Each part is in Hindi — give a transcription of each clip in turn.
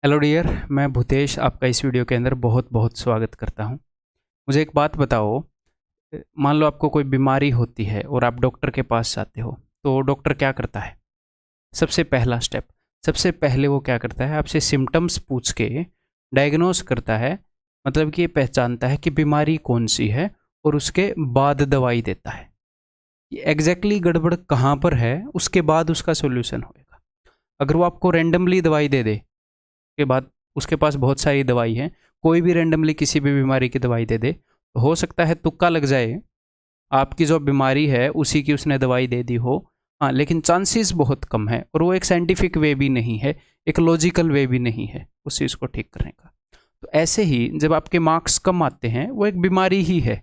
हेलो डियर, मैं भूतेश आपका इस वीडियो के अंदर बहुत बहुत स्वागत करता हूँ। मुझे एक बात बताओ। मान लो आपको कोई बीमारी होती है और आप डॉक्टर के पास जाते हो, तो डॉक्टर क्या करता है? सबसे पहला स्टेप, सबसे पहले वो क्या करता है, आपसे सिम्टम्स पूछ के डायग्नोस करता है। मतलब कि ये पहचानता है कि बीमारी कौन सी है और उसके बाद दवाई देता है। कि एग्जैक्टली गड़बड़ कहाँ पर है, उसके बाद उसका सोल्यूशन होएगा। अगर वो आपको रैंडमली दवाई दे दे के बाद, उसके पास बहुत सारी दवाई है, कोई भी रैंडमली किसी भी बीमारी की दवाई दे दे, तो हो सकता है तुक्का लग जाए, आपकी जो बीमारी है उसी की उसने दवाई दे दी हो। हाँ, लेकिन चांसेस बहुत कम है और वो एक साइंटिफिक वे भी नहीं है, एक लॉजिकल वे भी नहीं है उस चीज़ को ठीक करने का। तो ऐसे ही जब आपके मार्क्स कम आते हैं, वो एक बीमारी ही है,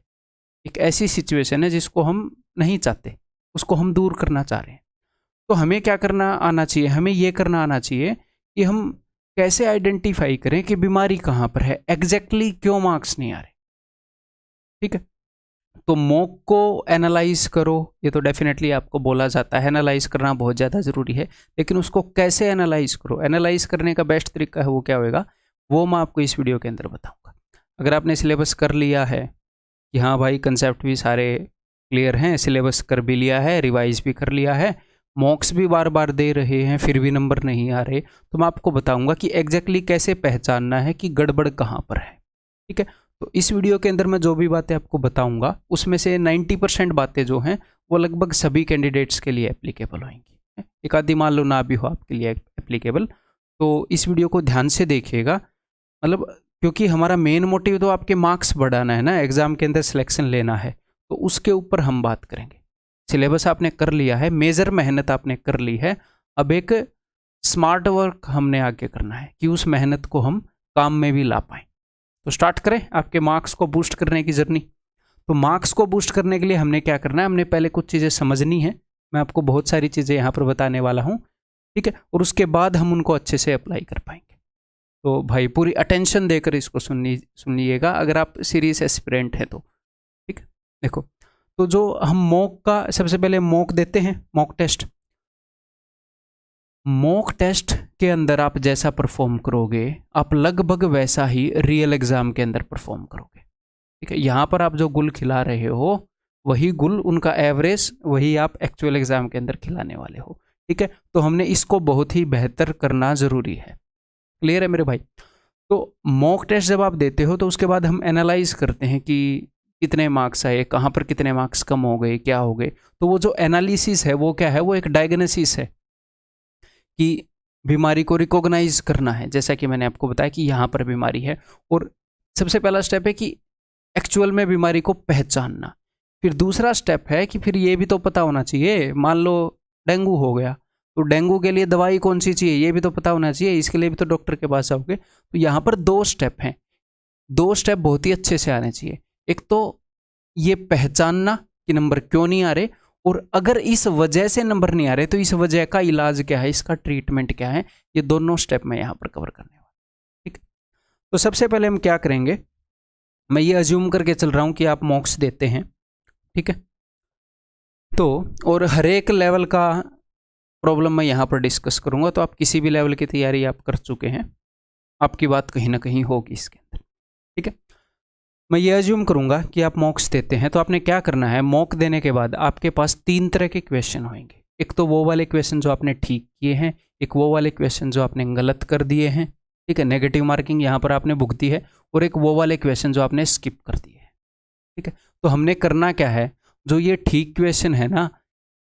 एक ऐसी सिचुएशन है जिसको हम नहीं चाहते, उसको हम दूर करना चाह रहे हैं। तो हमें क्या करना आना चाहिए? हमें ये करना आना चाहिए कि हम कैसे आइडेंटिफाई करें कि बीमारी कहाँ पर है, एग्जैक्टली क्यों मार्क्स नहीं आ रहे। ठीक है, तो मॉक को एनालाइज करो, ये तो डेफिनेटली आपको बोला जाता है, एनालाइज करना बहुत ज़्यादा ज़रूरी है। लेकिन उसको कैसे एनालाइज करो, एनालाइज करने का बेस्ट तरीका है वो क्या होएगा, वो मैं आपको इस वीडियो के अंदर बताऊंगा। अगर आपने सिलेबस कर लिया है कि हाँ भाई कंसेप्ट भी सारे क्लियर हैं, सिलेबस कर भी लिया है, रिवाइज भी कर लिया है, मॉक्स भी बार बार दे रहे हैं फिर भी नंबर नहीं आ रहे, तो मैं आपको बताऊंगा कि एग्जैक्टली कैसे पहचानना है कि गड़बड़ कहाँ पर है। ठीक है, तो इस वीडियो के अंदर मैं जो भी बातें आपको बताऊंगा उसमें से 90% बातें जो हैं वो लगभग सभी कैंडिडेट्स के लिए एप्लीकेबल होंगी। एक आधी मान लो ना भी हो आपके लिए एप्लीकेबल, तो इस वीडियो को ध्यान से देखिएगा। मतलब क्योंकि हमारा मेन मोटिव तो आपके मार्क्स बढ़ाना है ना, एग्जाम के अंदर सिलेक्शन लेना है, तो उसके ऊपर हम बात करेंगे। सिलेबस आपने कर लिया है, मेजर मेहनत आपने कर ली है, अब एक स्मार्ट वर्क हमने आगे करना है कि उस मेहनत को हम काम में भी ला पाएं। तो स्टार्ट करें आपके मार्क्स को बूस्ट करने की जर्नी। तो मार्क्स को बूस्ट करने के लिए हमने क्या करना है, हमने पहले कुछ चीज़ें समझनी है। मैं आपको बहुत सारी चीज़ें यहाँ पर बताने वाला हूँ, ठीक है, और उसके बाद हम उनको अच्छे से अप्लाई कर पाएंगे। तो भाई पूरी अटेंशन देकर इसको सुनिएगा अगर आप सीरियस एस्पिरेंट हैं तो। ठीक है, देखो, तो जो हम मॉक का सबसे पहले मॉक देते हैं, मॉक टेस्ट। मॉक टेस्ट के अंदर आप जैसा परफॉर्म करोगे, आप लगभग वैसा ही रियल एग्जाम के अंदर परफॉर्म करोगे। ठीक है, यहाँ पर आप जो गुल खिला रहे हो वही गुल, उनका एवरेज वही आप एक्चुअल एग्जाम के अंदर खिलाने वाले हो। ठीक है, तो हमने इसको बहुत ही बेहतर करना जरूरी है। क्लियर है मेरे भाई? तो मॉक टेस्ट जब आप देते हो तो उसके बाद हम एनालाइज करते हैं कि कितने मार्क्स आए, कहाँ पर कितने मार्क्स कम हो गए, क्या हो गए। तो वो जो एनालिसिस है वो क्या है, वो एक डायग्नोसिस है कि बीमारी को रिकॉग्नाइज करना है, जैसा कि मैंने आपको बताया कि यहाँ पर बीमारी है। और सबसे पहला स्टेप है कि एक्चुअल में बीमारी को पहचानना। फिर दूसरा स्टेप है कि फिर ये भी तो पता होना चाहिए, मान लो डेंगू हो गया तो डेंगू के लिए दवाई कौन सी चाहिए ये भी तो पता होना चाहिए, इसके लिए भी तो डॉक्टर के पास जाओगे। तो यहाँ पर दो स्टेप हैं, दो स्टेप बहुत ही अच्छे से आने चाहिए। एक तो ये पहचानना कि नंबर क्यों नहीं आ रहे, और अगर इस वजह से नंबर नहीं आ रहे तो इस वजह का इलाज क्या है, इसका ट्रीटमेंट क्या है, ये दोनों स्टेप मैं यहाँ पर कवर करने वाला। ठीक, तो सबसे पहले हम क्या करेंगे, मैं ये अज्यूम करके चल रहा हूँ कि आप मॉक्स देते हैं। ठीक है, तो और हर एक लेवल का प्रॉब्लम मैं यहाँ पर डिस्कस करूँगा, तो आप किसी भी लेवल की तैयारी आप कर चुके हैं, आपकी बात कहीं ना कहीं होगी इसके अंदर। ठीक है, मैं ये अज्यूम करूंगा कि आप मॉक्स देते हैं, तो आपने क्या करना है, मॉक देने के बाद आपके पास 3 तरह के क्वेश्चन होंगे। एक तो वो वाले क्वेश्चन जो आपने ठीक किए हैं, एक वो वाले क्वेश्चन जो आपने गलत कर दिए हैं, ठीक है, नेगेटिव मार्किंग यहाँ पर आपने भुगती है, और एक वो वाले क्वेश्चन जो आपने स्किप कर दिए हैं। ठीक है, तो हमने करना क्या है, जो ये ठीक क्वेश्चन है ना,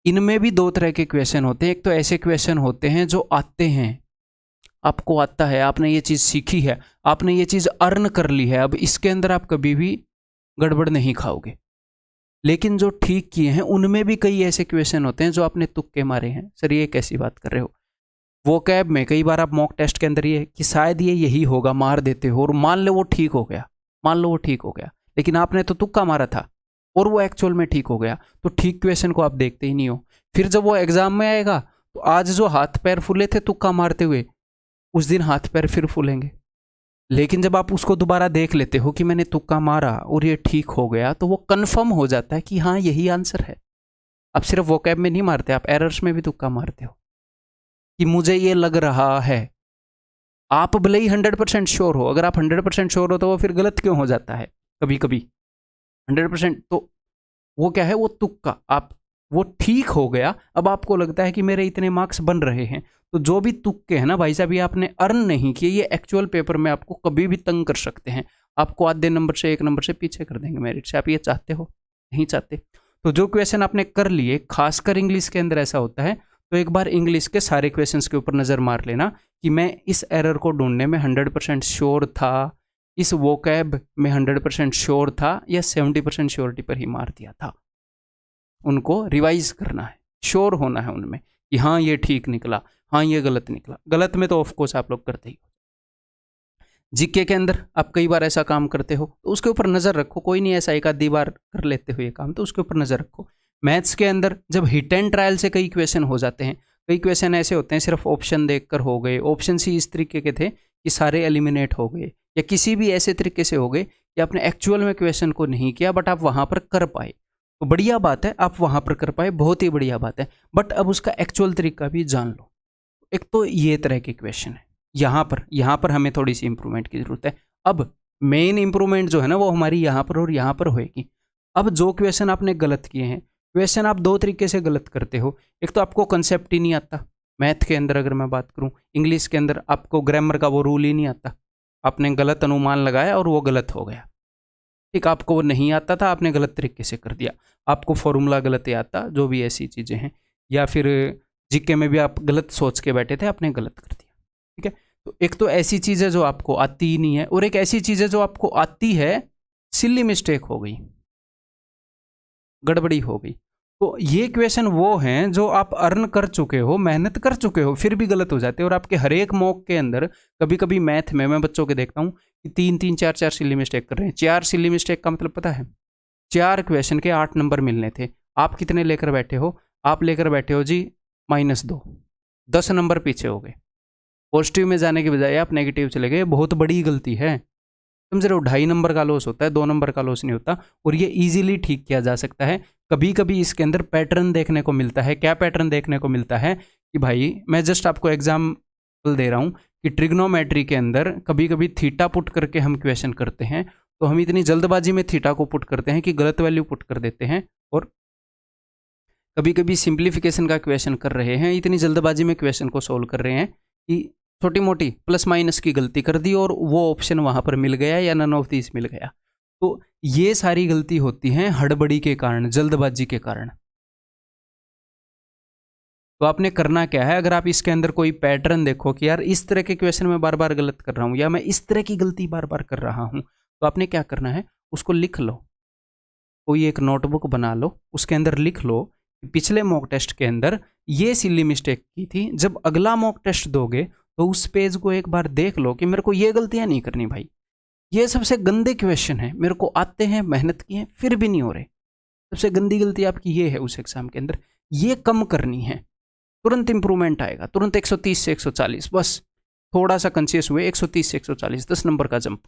इनमें भी 2 तरह के क्वेश्चन होते हैं। एक तो ऐसे क्वेश्चन होते हैं जो आते हैं, आपको आता है, आपने ये चीज़ सीखी है, आपने ये चीज़ अर्न कर ली है, अब इसके अंदर आप कभी भी गड़बड़ नहीं खाओगे। लेकिन जो ठीक किए हैं उनमें भी कई ऐसे क्वेश्चन होते हैं जो आपने तुक्के मारे हैं। सर ये कैसी बात कर रहे हो, वो कैब में कई बार आप मॉक टेस्ट के अंदर ये कि शायद ये यही होगा, मार देते हो, और मान लो वो ठीक हो गया, मान लो वो ठीक हो गया, लेकिन आपने तो तुक्का मारा था और वो एक्चुअल में ठीक हो गया। तो ठीक क्वेश्चन को आप देखते ही नहीं हो। फिर जब वो एग्जाम में आएगा तो आज जो हाथ पैर फूले थे तुक्का मारते हुए, उस दिन हाथ पैर फिर फूलेंगे। लेकिन जब आप उसको दोबारा देख लेते हो कि मैंने तुक्का मारा और ये ठीक हो गया, तो वो कंफर्म हो जाता है कि हाँ यही आंसर है। आप सिर्फ वोकैब में नहीं मारते, आप एरर्स में भी तुक्का मारते हो कि मुझे ये लग रहा है। आप भले ही 100% श्योर हो, अगर आप 100% श्योर हो तो वो फिर गलत क्यों हो जाता है कभी कभी। 100% तो वो क्या है, वो तुक्का, आप वो ठीक हो गया, अब आपको लगता है कि मेरे इतने मार्क्स बन रहे हैं, तो जो भी तुक्के हैं ना भाई साहब, ये आपने अर्न नहीं किए, ये एक्चुअल पेपर में आपको कभी भी तंग कर सकते हैं, आपको आधे नंबर से 1 नंबर से पीछे कर देंगे मेरिट से। आप ये चाहते हो? नहीं चाहते। तो जो क्वेश्चन आपने कर लिए, खासकर इंग्लिश के अंदर ऐसा होता है, तो एक बार इंग्लिश के सारे क्वेश्चंस के ऊपर नज़र मार लेना कि मैं इस एरर को ढूंढने में 100% श्योर था, इस वोकैब में 100% श्योर था, या 70% श्योरिटी पर ही मार दिया था। उनको रिवाइज करना है, श्योर होना है उनमें कि हाँ ये ठीक निकला, हाँ ये गलत निकला। गलत में तो ऑफकोर्स आप लोग करते ही हो। जीके के अंदर आप कई बार ऐसा काम करते हो, तो उसके ऊपर नज़र रखो। कोई नहीं, ऐसा एक आधी बार कर लेते हो ये काम, तो उसके ऊपर नज़र रखो। मैथ्स के अंदर जब हिट एंड ट्रायल से कई क्वेश्चन हो जाते हैं, कई क्वेश्चन ऐसे होते हैं सिर्फ ऑप्शन देखकर हो गए, ऑप्शन ही इस तरीके के थे कि सारे एलिमिनेट हो गए, या किसी भी ऐसे तरीके से हो गए कि आपने एक्चुअल में क्वेश्चन को नहीं किया बट आप वहाँ पर कर पाए, तो बढ़िया बात है, आप वहाँ पर कर पाए, बहुत ही बढ़िया बात है। बट अब उसका एक्चुअल तरीका भी जान लो। एक तो ये तरह के क्वेश्चन है, यहाँ पर हमें थोड़ी सी इंप्रूवमेंट की ज़रूरत है। अब मेन इंप्रूवमेंट जो है ना, वो हमारी यहाँ पर और यहाँ पर होएगी। अब जो क्वेश्चन आपने गलत किए हैं, क्वेश्चन आप दो तरीके से गलत करते हो। एक तो आपको कंसेप्ट ही नहीं आता, मैथ के अंदर अगर मैं बात करूँ, इंग्लिश के अंदर आपको ग्रामर का वो रूल ही नहीं आता, आपने गलत अनुमान लगाया और वो गलत हो गया। ठीक, आपको वो नहीं आता था, आपने गलत तरीके से कर दिया, आपको फॉर्मूला गलत याद था, जो भी ऐसी चीज़ें हैं, या फिर जीके में भी आप गलत सोच के बैठे थे, आपने गलत कर दिया। ठीक है, तो एक तो ऐसी चीज़ है जो आपको आती ही नहीं है, और एक ऐसी चीज़ है जो आपको आती है, सिली मिस्टेक हो गई, गड़बड़ी हो गई। तो ये क्वेश्चन वो हैं जो आप अर्न कर चुके हो, मेहनत कर चुके हो, फिर भी गलत हो जाते हैं। और आपके हर एक मॉक के अंदर कभी कभी मैथ में मैं बच्चों के देखता हूँ कि 3-3, 4-4 सिली मिस्टेक कर रहे हैं। 4 सिली मिस्टेक का मतलब पता है, 4 क्वेश्चन के 8 नंबर मिलने थे, आप कितने लेकर बैठे हो? आप लेकर बैठे हो जी -2, 10 नंबर पीछे हो गए। पॉजिटिव में जाने के बजाय आप नेगेटिव चले गए, बहुत बड़ी गलती है। समझ रहे हो? 2.5 नंबर का लॉस होता है, 2 नंबर का लॉस नहीं होता, और ये इजीली ठीक किया जा सकता है। कभी कभी इसके अंदर पैटर्न देखने को मिलता है। क्या पैटर्न देखने को मिलता है कि भाई, मैं जस्ट आपको एग्जाम्पल दे रहा हूँ कि ट्रिग्नोमेट्री के अंदर कभी कभी थीटा पुट करके हम क्वेश्चन करते हैं, तो हम इतनी जल्दबाजी में थीटा को पुट करते हैं कि गलत वैल्यू पुट कर देते हैं। और कभी कभी सिंप्लीफिकेशन का क्वेश्चन कर रहे हैं, इतनी जल्दबाजी में क्वेश्चन को सोल्व कर रहे हैं कि छोटी मोटी प्लस माइनस की गलती कर दी और वो ऑप्शन वहाँ पर मिल गया या नन ऑफ दिस मिल गया। तो ये सारी गलती होती हैं हड़बड़ी के कारण, जल्दबाजी के कारण। तो आपने करना क्या है, अगर आप इसके अंदर कोई पैटर्न देखो कि यार इस तरह के क्वेश्चन में बार बार गलत कर रहा हूँ, या मैं इस तरह की गलती बार बार कर रहा हूँ, तो आपने क्या करना है, उसको लिख लो। कोई एक नोटबुक बना लो, उसके अंदर लिख लो पिछले मॉक टेस्ट के अंदर ये सिली मिस्टेक की थी। जब अगला मॉक टेस्ट दोगे तो उस पेज को एक बार देख लो कि मेरे को ये गलतियां नहीं करनी भाई, ये सबसे गंदे क्वेश्चन है, मेरे को आते हैं, मेहनत की है, फिर भी नहीं हो रहे। सबसे गंदी गलती आपकी ये है उस एग्जाम के अंदर, ये कम करनी है। तुरंत इंप्रूवमेंट आएगा, तुरंत 130 से 140, बस थोड़ा सा कंसियस हुए, 130 से 140, 10 नंबर का जंप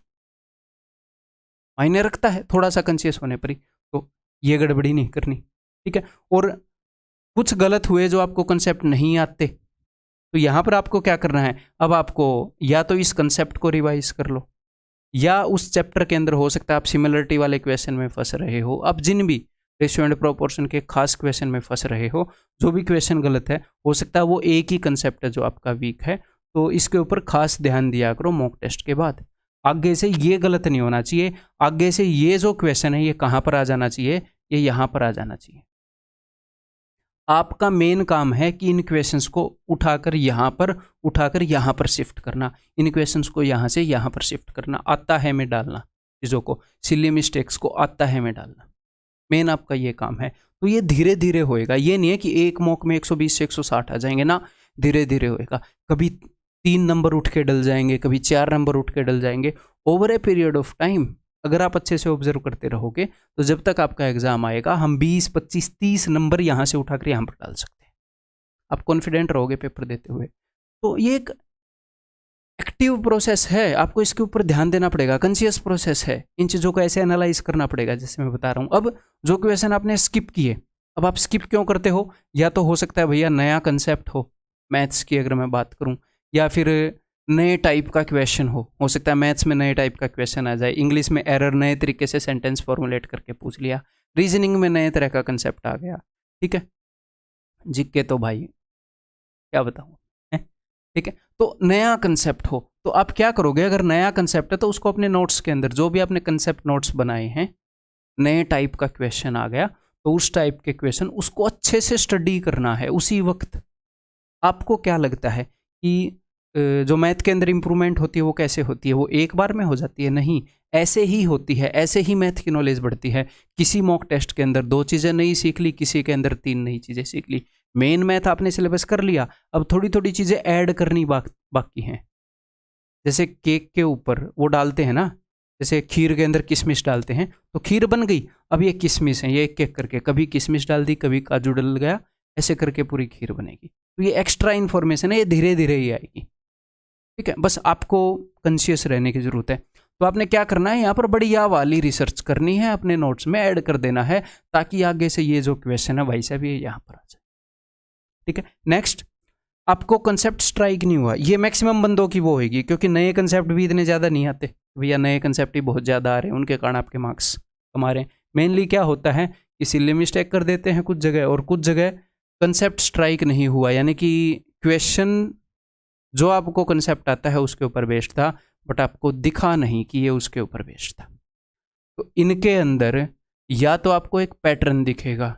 मायने रखता है थोड़ा सा कंसियस होने पर ही। तो ये गड़बड़ी नहीं करनी, ठीक है। और कुछ गलत हुए जो आपको कंसेप्ट नहीं आते, तो यहाँ पर आपको क्या करना है, अब आपको या तो इस कंसेप्ट को रिवाइज कर लो, या उस चैप्टर के अंदर हो सकता है आप सिमिलरिटी वाले क्वेश्चन में फंस रहे हो, आप जिन भी रेशियो एंड प्रोपोर्शन के खास क्वेश्चन में फंस रहे हो, जो भी क्वेश्चन गलत है, हो सकता है वो एक ही कंसेप्ट है जो आपका वीक है, तो इसके ऊपर खास ध्यान दिया करो मॉक टेस्ट के बाद। आगे से ये गलत नहीं होना चाहिए, आगे से ये जो क्वेश्चन है ये कहाँ पर आ जाना चाहिए, ये यहाँ पर आ जाना चाहिए। आपका मेन काम है कि इन क्वेश्चंस को उठाकर यहाँ पर शिफ्ट करना, इन क्वेश्चंस को यहाँ से यहाँ पर शिफ्ट करना, आता है में डालना, चीज़ों को, सिली मिस्टेक्स को आता है में डालना, मेन आपका ये काम है। तो ये धीरे धीरे होएगा, ये नहीं है कि एक मॉक में 120 से 160 आ जाएंगे ना, धीरे धीरे होएगा। कभी 3 नंबर उठ के डल जाएंगे, कभी 4 नंबर उठ के डल जाएंगे, over a period of time. अगर आप अच्छे से ऑब्जर्व करते रहोगे तो जब तक आपका एग्जाम आएगा हम 20, 25, 30 नंबर यहाँ से उठाकर यहाँ पर डाल सकते हैं। आप कॉन्फिडेंट रहोगे पेपर देते हुए। तो ये एक एक्टिव प्रोसेस है, आपको इसके ऊपर ध्यान देना पड़ेगा, कॉन्शियस प्रोसेस है, इन चीज़ों को ऐसे एनालाइज करना पड़ेगा जैसे मैं बता रहा हूँ। अब जो क्वेश्चन आपने स्किप किए, अब आप स्किप क्यों करते हो, या तो हो सकता है भैया नया कंसेप्ट हो मैथ्स की अगर मैं बात करूँ, या फिर नए टाइप का क्वेश्चन हो सकता है मैथ्स में नए टाइप का क्वेश्चन आ जाए, इंग्लिश में एरर नए तरीके से सेंटेंस फॉर्मुलेट करके पूछ लिया, रीजनिंग में नए तरह का कंसेप्ट आ गया, ठीक है। जीके तो भाई क्या बताऊँ, ठीक है। तो नया कंसेप्ट हो तो आप क्या करोगे, अगर नया कंसेप्ट है तो उसको अपने नोट्स के अंदर, जो भी आपने कंसेप्ट नोट्स बनाए हैं, नए टाइप का क्वेश्चन आ गया तो उस टाइप के क्वेश्चन उसको अच्छे से स्टडी करना है उसी वक्त। आपको क्या लगता है कि जो मैथ के अंदर इंप्रूवमेंट होती है वो कैसे होती है, वो एक बार में हो जाती है? नहीं, ऐसे ही होती है, ऐसे ही मैथ की नॉलेज बढ़ती है। किसी मॉक टेस्ट के अंदर 2 चीज़ें नई सीख ली, किसी के अंदर 3 नई चीज़ें सीख ली। मेन मैथ आपने सिलेबस कर लिया, अब थोड़ी थोड़ी चीज़ें ऐड करनी बाकी हैं। जैसे केक के ऊपर वो डालते हैं ना, जैसे खीर के अंदर किशमिश डालते हैं तो खीर बन गई, अब ये किशमिश है, ये एक एक करके कभी किशमिश डाल दी, कभी काजू डल गया, ऐसे करके पूरी खीर बनेगी। तो ये एक्स्ट्रा इन्फॉर्मेशन है, ये धीरे धीरे ही आएगी, ठीक है। बस आपको कॉन्शियस रहने की ज़रूरत है। तो आपने क्या करना है, यहाँ पर बढ़िया वाली रिसर्च करनी है, अपने नोट्स में ऐड कर देना है, ताकि आगे से ये जो क्वेश्चन है भाई साहब ये यहाँ पर आ जाए, ठीक है। नेक्स्ट, आपको कंसेप्ट स्ट्राइक नहीं हुआ, ये मैक्सिमम बंदों की वो होगी, क्योंकि नए कंसेप्ट भी इतने ज़्यादा नहीं आते भैया, नए कंसेप्ट ही बहुत ज़्यादा आ रहे हैं, उनके कारण आपके मार्क्स कमा रहे हैं। मेनली क्या होता है कि सिले मिस्टेक कर देते हैं कुछ जगह, और कुछ जगह कंसेप्ट स्ट्राइक नहीं हुआ, यानी कि क्वेश्चन जो आपको कंसेप्ट आता है उसके ऊपर बेस्ड था, बट आपको दिखा नहीं कि ये उसके ऊपर बेस्ड था। तो इनके अंदर या तो आपको एक पैटर्न दिखेगा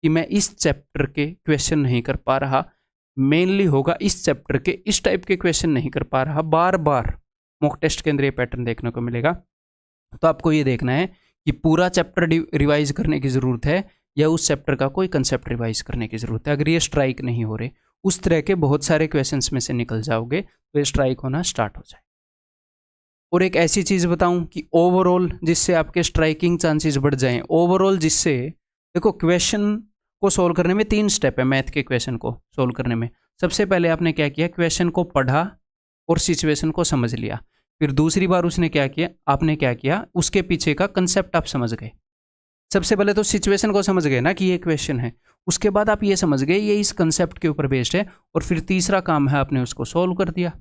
कि मैं इस चैप्टर के क्वेश्चन नहीं कर पा रहा, मेनली होगा इस चैप्टर के इस टाइप के क्वेश्चन नहीं कर पा रहा, बार बार मॉक टेस्ट के अंदर ये पैटर्न देखने को मिलेगा। तो आपको ये देखना है कि पूरा चैप्टर रिवाइज करने की ज़रूरत है या उस चैप्टर का कोई कंसेप्ट रिवाइज करने की ज़रूरत है। अगर ये स्ट्राइक नहीं हो रहे, उस तरह के बहुत सारे क्वेश्चंस में से निकल जाओगे तो ये स्ट्राइक होना स्टार्ट हो जाए। और एक ऐसी चीज़ बताऊं कि ओवरऑल जिससे आपके स्ट्राइकिंग चांसेस बढ़ जाएं, ओवरऑल जिससे, देखो क्वेश्चन को सोल्व करने में 3 स्टेप है, मैथ के क्वेश्चन को सोल्व करने में। सबसे पहले आपने क्या किया, क्वेश्चन को पढ़ा और सिचुएशन को समझ लिया। फिर दूसरी बार उसने क्या किया, आपने क्या किया, उसके पीछे का कंसेप्ट आप समझ गए। सबसे पहले तो सिचुएशन को समझ गए ना कि ये क्वेश्चन है, उसके बाद आप ये समझ गए ये इस कंसेप्ट के ऊपर बेस्ड है, और फिर तीसरा काम है आपने उसको सोल्व कर दिया।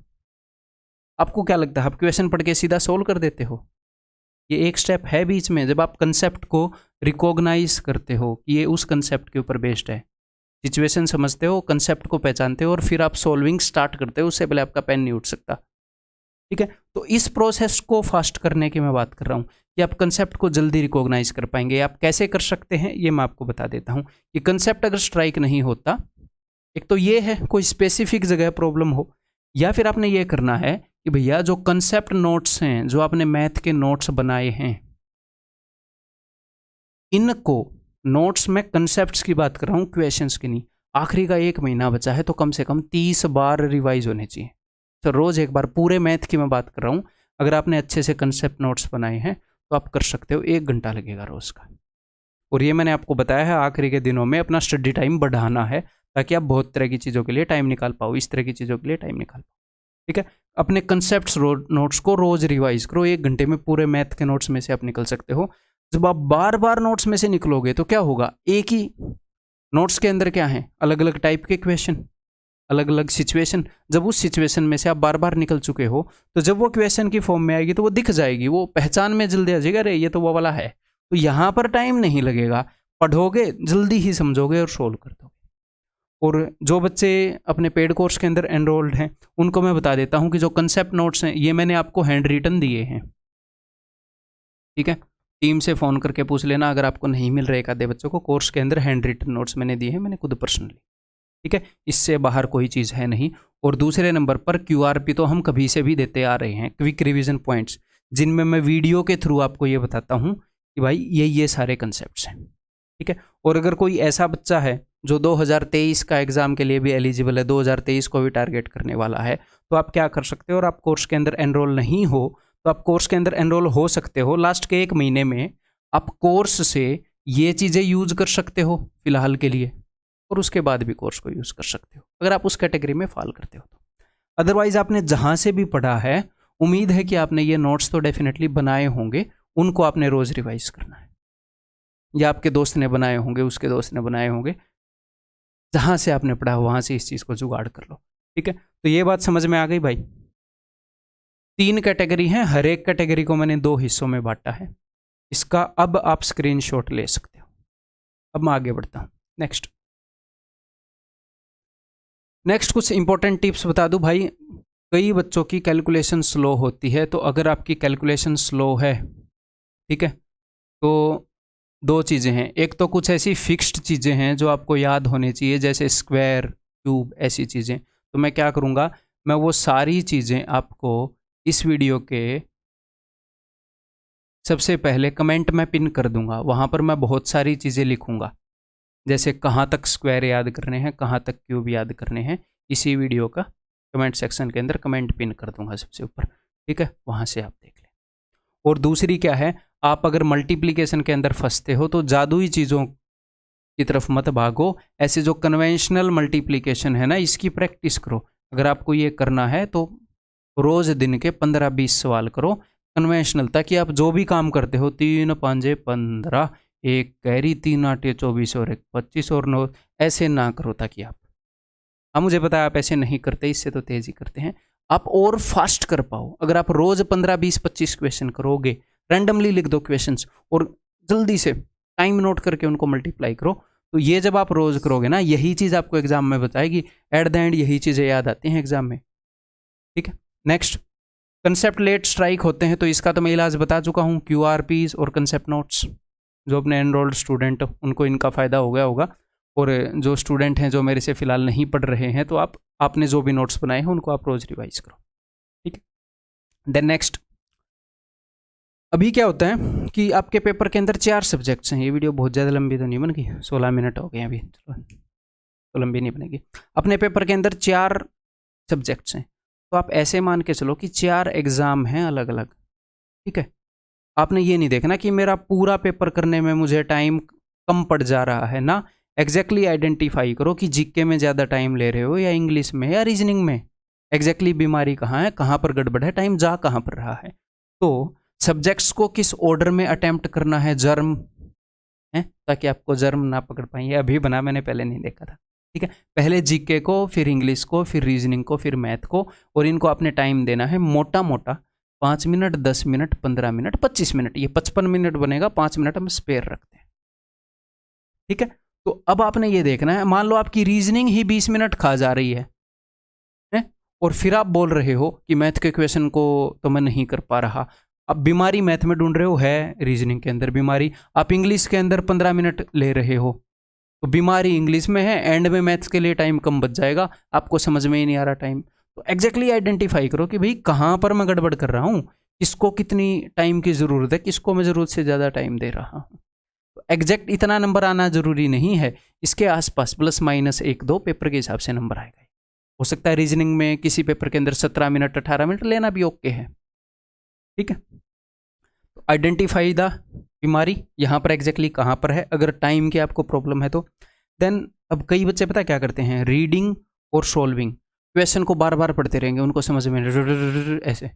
आपको क्या लगता है आप क्वेश्चन पढ़ के सीधा सोल्व कर देते हो? ये एक स्टेप है बीच में, जब आप कंसेप्ट को रिकॉग्नाइज करते हो कि ये उस कंसेप्ट के ऊपर बेस्ड है, सिचुएशन समझते हो, कंसेप्ट को पहचानते हो, और फिर आप सोल्विंग स्टार्ट करते हो, उससे पहले आपका पेन नहीं उठ सकता, ठीक है। तो इस प्रोसेस को फास्ट करने की मैं बात कर रहा हूँ कि आप कंसेप्ट को जल्दी रिकॉग्नाइज कर पाएंगे। आप कैसे कर सकते हैं ये मैं आपको बता देता हूँ कि कंसेप्ट अगर स्ट्राइक नहीं होता, एक तो ये है कोई स्पेसिफिक जगह प्रॉब्लम हो, या फिर आपने ये करना है कि भैया जो कंसेप्ट नोट्स हैं, जो आपने मैथ के नोट्स बनाए हैं, इनको नोट्स में कंसेप्ट्स की बात कर रहा हूँ, क्वेश्चंस की नहीं। आखिरी का 1 महीना बचा है तो कम से कम 30 बार रिवाइज होने चाहिए, तो रोज एक बार। पूरे मैथ की मैं बात कर रहा हूँ, अगर आपने अच्छे से कंसेप्ट नोट्स बनाए हैं तो आप कर सकते हो, 1 घंटा लगेगा रोज का। और ये मैंने आपको बताया है आखिरी के दिनों में अपना स्टडी टाइम बढ़ाना है, ताकि आप बहुत तरह की चीज़ों के लिए टाइम निकाल पाओ, इस तरह की चीज़ों के लिए टाइम निकाल पाओ, ठीक है। अपने कंसेप्ट नोट्स को रोज रिवाइज करो, 1 घंटे में पूरे मैथ के नोट्स में से आप निकल सकते हो। जब आप बार बार नोट्स में से निकलोगे तो क्या होगा, एक ही नोट्स के अंदर क्या है, अलग अलग टाइप के क्वेश्चन, अलग अलग सिचुएशन। जब उस सिचुएशन में से आप बार बार निकल चुके हो तो जब वो क्वेश्चन की फॉर्म में आएगी तो वो दिख जाएगी, वो पहचान में जल्दी आ जाएगा, अरे ये तो वो वाला है। तो यहाँ पर टाइम नहीं लगेगा, पढ़ोगे जल्दी ही समझोगे और सोल्व कर दोगे। और जो बच्चे अपने पेड कोर्स के अंदर एनरोल्ड हैं उनको मैं बता देता हूँ कि जो कंसेप्ट नोट्स हैं ये मैंने आपको हैंड रिटन दिए हैं, ठीक है। टीम से फ़ोन करके पूछ लेना अगर आपको नहीं मिल रहे एक आधे बच्चों को, कोर्स के अंदर हैंड रिटन नोट्स मैंने दिए हैं, मैंने खुद पर्सनली, ठीक है। इससे बाहर कोई चीज़ है नहीं। और दूसरे नंबर पर QRP तो हम कभी से भी देते आ रहे हैं, क्विक रिवीजन पॉइंट्स, जिनमें मैं वीडियो के थ्रू आपको ये बताता हूँ कि भाई ये सारे कंसेप्ट्स हैं, ठीक है। और अगर कोई ऐसा बच्चा है जो 2023 का एग्ज़ाम के लिए भी एलिजिबल है, 2023 को भी टारगेट करने वाला है, तो आप क्या कर सकते हो, और आप कोर्स के अंदर एनरोल नहीं हो तो आप कोर्स के अंदर एनरोल हो सकते हो। लास्ट के 1 महीने में आप कोर्स से ये चीज़ें यूज कर सकते हो फिलहाल के लिए, और उसके बाद भी कोर्स को यूज़ कर सकते हो अगर आप उस कैटेगरी में फॉल करते हो तो। अदरवाइज आपने जहाँ से भी पढ़ा है, उम्मीद है कि आपने ये नोट्स तो डेफिनेटली बनाए होंगे, उनको आपने रोज़ रिवाइज करना है, या आपके दोस्त ने बनाए होंगे, उसके दोस्त ने बनाए होंगे, जहाँ से आपने पढ़ा वहाँ से इस चीज़ को जुगाड़ कर लो, ठीक है। तो ये बात समझ में आ गई भाई? 3 कैटेगरी हैं, हर एक कैटेगरी को मैंने 2 हिस्सों में बांटा है। इसका अब आप स्क्रीनशॉट ले सकते हो। अब मैं आगे बढ़ता हूँ। नेक्स्ट कुछ इंपॉर्टेंट टिप्स बता दूं भाई। कई बच्चों की कैलकुलेशन स्लो होती है, तो अगर आपकी कैलकुलेशन स्लो है, ठीक है, तो 2 चीज़ें हैं। एक तो कुछ ऐसी फिक्स्ड चीज़ें हैं जो आपको याद होनी चाहिए, जैसे स्क्वायर, क्यूब, ऐसी चीज़ें। तो मैं क्या करूँगा, मैं वो सारी चीज़ें आपको इस वीडियो के सबसे पहले कमेंट में पिन कर दूंगा। वहाँ पर मैं बहुत सारी चीज़ें लिखूँगा, जैसे कहाँ तक स्क्वायर याद करने हैं, कहाँ तक क्यूब याद करने हैं। इसी वीडियो का कमेंट सेक्शन के अंदर कमेंट पिन कर दूंगा सबसे ऊपर, ठीक है, वहाँ से आप देख लें। और दूसरी क्या है, आप अगर मल्टीप्लिकेशन के अंदर फंसते हो तो जादुई चीज़ों की तरफ मत भागो। ऐसे जो कन्वेंशनल मल्टीप्लिकेशन है ना, इसकी प्रैक्टिस करो। अगर आपको ये करना है तो रोज़ दिन के 15-20 सवाल करो कन्वेंशनल, ताकि आप जो भी काम करते हो, 3 5 15, 1 कैरी, 3 8 24 और 1 25 और 9, ऐसे ना करो। ताकि आप, हाँ मुझे पता है आप ऐसे नहीं करते, इससे तो तेज ही करते हैं, आप और फास्ट कर पाओ। अगर आप रोज 15 20 25 क्वेश्चन करोगे, रैंडमली लिख दो क्वेश्चंस और जल्दी से टाइम नोट करके उनको मल्टीप्लाई करो, तो ये जब आप रोज करोगे ना, यही चीज़ आपको एग्जाम में बताएगी। एट द एंड यही चीज़ें याद आती हैं एग्जाम में, ठीक है। नेक्स्ट, कंसेप्ट लेट स्ट्राइक होते हैं, तो इसका तो मैं इलाज बता चुका हूँ, QRPs और कंसेप्ट नोट्स। जो अपने एनरोल्ड स्टूडेंट उनको इनका फ़ायदा हो गया होगा, और जो स्टूडेंट हैं जो मेरे से फ़िलहाल नहीं पढ़ रहे हैं, तो आपने जो भी नोट्स बनाए हैं उनको आप रोज़ रिवाइज करो, ठीक है। देन नेक्स्ट, अभी क्या होता है कि आपके पेपर के अंदर 4 सब्जेक्ट्स हैं। ये वीडियो बहुत ज़्यादा लंबी तो नहीं बन गई, 16 मिनट हो गए अभी, तो लंबी नहीं बनेगी। अपने पेपर के अंदर 4 सब्जेक्ट्स हैं, तो आप ऐसे मान के चलो कि 4 एग्ज़ाम हैं अलग अलग, ठीक है। आपने ये नहीं देखना कि मेरा पूरा पेपर करने में मुझे टाइम कम पड़ जा रहा है ना। एग्जैक्टली आइडेंटिफाई करो कि जीके में ज़्यादा टाइम ले रहे हो या इंग्लिश में या रीजनिंग में। एग्जैक्टली बीमारी कहाँ है, कहाँ पर गड़बड़ है, टाइम जा कहाँ पर रहा है। तो सब्जेक्ट्स को किस ऑर्डर में अटेम्प्ट करना है, जर्म है, ताकि आपको जर्म ना पकड़ पाएंगे। अभी बना, मैंने पहले नहीं देखा था, ठीक है। पहले जीके को, फिर इंग्लिश को, फिर रीजनिंग को, फिर मैथ को, और इनको आपने टाइम देना है मोटा मोटा 5 मिनट, 10 मिनट, 15 मिनट, 25 मिनट। ये 55 मिनट बनेगा, 5 मिनट हम स्पेयर रखते हैं, ठीक है। तो अब आपने ये देखना है, मान लो आपकी रीजनिंग ही 20 मिनट खा जा रही है, और फिर आप बोल रहे हो कि मैथ के क्वेश्चन को तो मैं नहीं कर पा रहा। अब बीमारी मैथ में ढूंढ रहे हो, है रीजनिंग के अंदर बीमारी। आप इंग्लिश के अंदर 15 मिनट ले रहे हो, तो बीमारी इंग्लिश में है, एंड में मैथ्स के लिए टाइम कम बच जाएगा, आपको समझ में ही नहीं आ रहा टाइम। तो एग्जैक्टली आइडेंटिफाई करो कि भाई कहाँ पर मैं गड़बड़ कर रहा हूँ, किसको कितनी टाइम की ज़रूरत है, किसको मैं ज़रूरत से ज़्यादा टाइम दे रहा हूँ। तो एग्जैक्ट इतना नंबर आना ज़रूरी नहीं है, इसके आसपास प्लस माइनस 1-2 पेपर के हिसाब से नंबर आएगा। हो सकता है रीजनिंग में किसी पेपर के अंदर 17 मिनट 18 मिनट लेना भी ओके है, ठीक है। तो आइडेंटिफाई द बीमारी, यहाँ पर एग्जैक्टली कहाँ पर है, अगर टाइम की आपको प्रॉब्लम है तो। देन अब कई बच्चे पता क्या करते हैं, रीडिंग और सोल्विंग, क्वेश्चन को बार बार पढ़ते रहेंगे, उनको समझ में ऐसे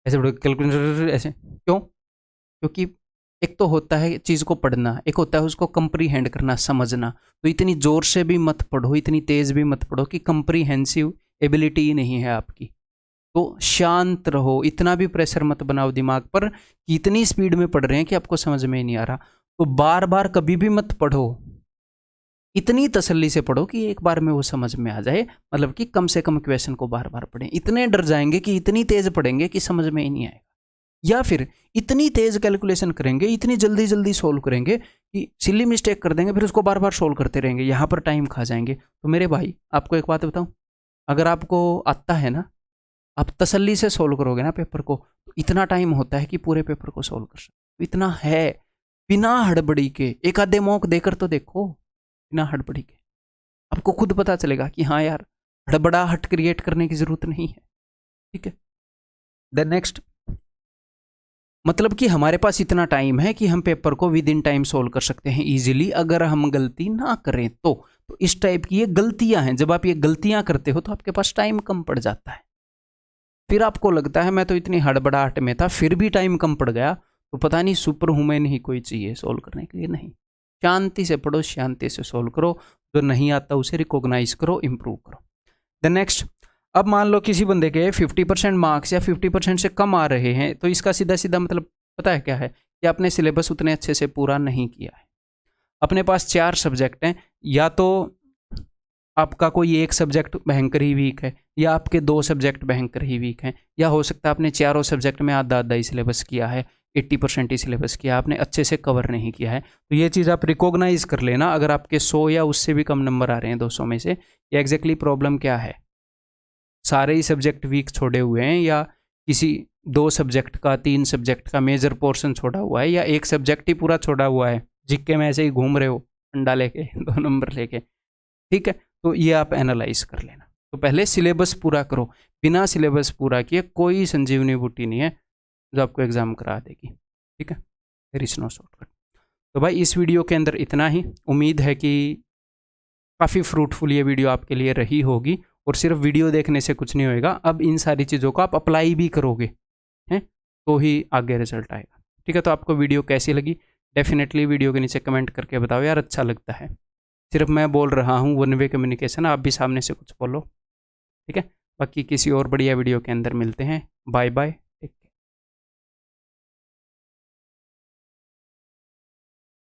ऐसे कैलकुलेटर ऐसे क्यों? क्योंकि एक तो होता है चीज़ को पढ़ना, एक होता है उसको कंप्रीहेंड करना, समझना। तो इतनी ज़ोर से भी मत पढ़ो, इतनी तेज़ भी मत पढ़ो कि कंप्रीहेंसिव एबिलिटी ही नहीं है आपकी। तो शांत रहो, इतना भी प्रेशर मत बनाओ दिमाग पर कि इतनी स्पीड में पढ़ रहे हैं कि आपको समझ में ही नहीं आ रहा। तो बार बार कभी भी मत पढ़ो, इतनी तसल्ली से पढ़ो कि एक बार में वो समझ में आ जाए, मतलब कि कम से कम क्वेश्चन को बार बार पढ़ें। इतने डर जाएंगे कि इतनी तेज़ पढ़ेंगे कि समझ में ही नहीं आएगा, या फिर इतनी तेज़ कैलकुलेशन करेंगे, इतनी जल्दी जल्दी सोल्व करेंगे कि सिली मिस्टेक कर देंगे, फिर उसको बार बार सोल्व करते रहेंगे, यहाँ पर टाइम खा जाएंगे। तो मेरे भाई आपको एक बात बताऊँ, अगर आपको आता है ना, आप तसल्ली से सोल्व करोगे ना पेपर को, तो इतना टाइम होता है कि पूरे पेपर को सोल्व कर सकते। तो इतना है, बिना हड़बड़ी के, एक आधे मॉक देकर तो देखो, बिना हड़बड़ी के आपको खुद पता चलेगा कि हाँ यार, हड़बड़ाहट क्रिएट करने की जरूरत नहीं है, ठीक है। देन नेक्स्ट, मतलब कि हमारे पास इतना टाइम है कि हम पेपर को विद इन टाइम सोल्व कर सकते हैं इजीली, अगर हम गलती ना करें तो इस टाइप की ये गलतियां हैं। जब आप ये गलतियां करते हो तो आपके पास टाइम कम पड़ जाता है, फिर आपको लगता है मैं तो इतनी हड़बड़ाहट में था फिर भी टाइम कम पड़ गया, तो पता नहीं सुपर वुमैन ही कोई चाहिए सोल्व करने के लिए। नहीं, शांति से पढ़ो, शांति से सोल्व करो, जो नहीं आता उसे रिकॉग्नाइज करो, इम्प्रूव करो। द नेक्स्ट, अब मान लो किसी बंदे के 50% मार्क्स या 50% से कम आ रहे हैं, तो इसका सीधा सीधा मतलब पता है क्या है कि आपने सिलेबस उतने अच्छे से पूरा नहीं किया है। अपने पास 4 सब्जेक्ट हैं, या तो आपका कोई एक सब्जेक्ट भयंकर ही वीक है, या आपके 2 सब्जेक्ट भयंकर ही वीक हैं, या हो सकता है आपने चारों सब्जेक्ट में आधा आधा ही सिलेबस किया है, 80% ही सिलेबस किया, आपने अच्छे से कवर नहीं किया है। तो ये चीज़ आप रिकॉग्नाइज कर लेना। अगर आपके 100 या उससे भी कम नंबर आ रहे हैं 200 में से, ये एग्जैक्टली प्रॉब्लम क्या है, सारे ही सब्जेक्ट वीक छोड़े हुए हैं, या किसी 2 सब्जेक्ट का 3 सब्जेक्ट का मेजर पोर्शन छोड़ा हुआ है, या एक सब्जेक्ट ही पूरा छोड़ा हुआ है, जिक्के में ऐसे ही घूम रहे हो अंडा लेके 2 नंबर लेके। ठीक है, तो ये आप एनालाइज कर लेना। तो पहले सिलेबस पूरा करो। बिना सिलेबस पूरा किए कोई संजीवनी बूटी नहीं है जो आपको एग्जाम करा देगी। ठीक है, देयर इज नो शॉर्टकट। तो भाई इस वीडियो के अंदर इतना ही। उम्मीद है कि काफ़ी फ्रूटफुल ये वीडियो आपके लिए रही होगी, और सिर्फ वीडियो देखने से कुछ नहीं होएगा, अब इन सारी चीज़ों को आप अप्लाई भी करोगे हैं तो ही आगे रिजल्ट आएगा। ठीक है, तो आपको वीडियो कैसी लगी डेफिनेटली वीडियो के नीचे कमेंट करके बताओ यार, अच्छा लगता है। सिर्फ मैं बोल रहा हूँ, वन वे कम्युनिकेशन, आप भी सामने से कुछ बोलो। ठीक है, बाकी किसी और बढ़िया वीडियो के अंदर मिलते हैं। Bye bye.